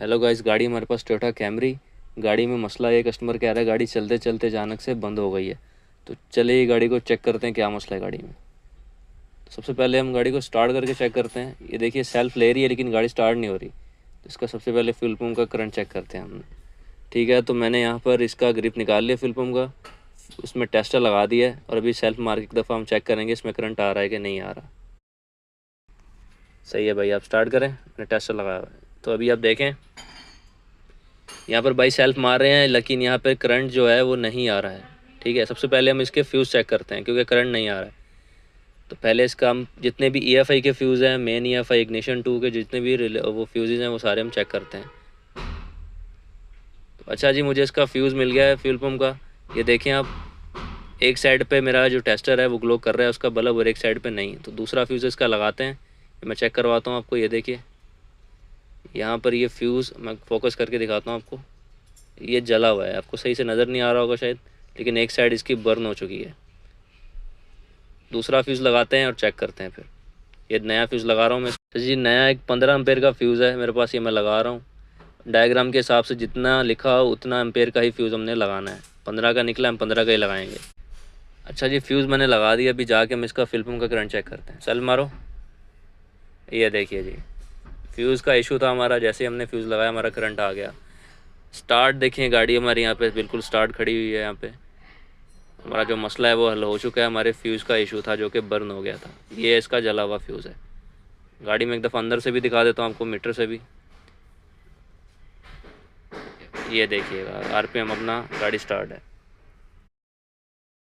Hello guys, गाड़ी हमारे पास Toyota Camry. गाड़ी में मसला है, कस्टमर कह रहा है गाड़ी चलते चलते अचानक से बंद हो गई है। तो चलिए गाड़ी को चेक करते हैं क्या मसला है गाड़ी में। तो सबसे पहले हम गाड़ी को स्टार्ट करके चेक करते हैं। ये देखिए सेल्फ ले रही है लेकिन गाड़ी स्टार्ट नहीं हो रही। तो इसका सबसे पहले फ्यूल पम्प का करंट चेक करते हैं हम। ठीक है, तो मैंने यहाँ पर इसका ग्रिप निकाल लिया फ्यूल पम्प का, उसमें टेस्टर लगा दिया है और अभी सेल्फ मार के एक दफ़ा हम चेक करेंगे इसमें करंट आ रहा है कि नहीं आ रहा। सही है भाई, आप स्टार्ट करें, मैंने टेस्टर लगाया हुआ है। तो अभी आप देखें यहाँ पर भाई सेल्फ मार रहे हैं लेकिन यहाँ पर करंट जो है वो नहीं आ रहा है। ठीक है, सबसे पहले हम इसके फ्यूज़ चेक करते हैं क्योंकि करंट नहीं आ रहा है। तो पहले इसका हम जितने भी EFI के फ्यूज़ हैं, मेन EFI इग्निशन 2 के जितने भी वो फ्यूज़ हैं वो सारे हम चेक करते हैं। तो अच्छा जी, मुझे इसका फ्यूज़ मिल गया है फ्यूल पम्प का। ये देखें आप, एक साइड पे मेरा जो टेस्टर है वो ग्लो कर रहा है उसका बल्ब, और एक साइड पे नहीं। तो दूसरा फ्यूज़ इसका लगाते हैं, मैं चेक करवाता हूँ आपको। ये देखिए यहाँ पर ये फ्यूज़ मैं फोकस करके दिखाता हूँ आपको, ये जला हुआ है, आपको सही से नज़र नहीं आ रहा होगा शायद, लेकिन एक साइड इसकी बर्न हो चुकी है। दूसरा फ्यूज़ लगाते हैं और चेक करते हैं फिर। ये नया फ्यूज़ लगा रहा हूँ मैं। तो जी नया एक 15 एम्पेयर का फ्यूज़ है मेरे पास, ये मैं लगा रहा हूँ। डायग्राम के हिसाब से जितना लिखा हो उतना एम्पेयर का ही फ्यूज़ हमने लगाना है। 15 का निकला, हम 15 का ही लगाएंगे। अच्छा जी, फ्यूज़ मैंने लगा दिया। अभी जाके हम इसका फ्यूल पम्प का करंट चेक करते हैं। सेल मारो। ये देखिए जी, फ्यूज़ का इशू था हमारा, जैसे हमने फ्यूज़ लगाया हमारा करंट आ गया। स्टार्ट देखिए, गाड़ी हमारी यहाँ पे बिल्कुल स्टार्ट खड़ी हुई है। यहाँ पे हमारा जो मसला है वो हल हो चुका है। हमारे फ्यूज़ का इशू था जो कि बर्न हो गया था। ये इसका जला हुआ फ्यूज़ है। गाड़ी में एक दफ़ा अंदर से भी दिखा देता हूँ आपको, मीटर से भी। ये देखिएगा RPM अपना गाड़ी स्टार्ट है।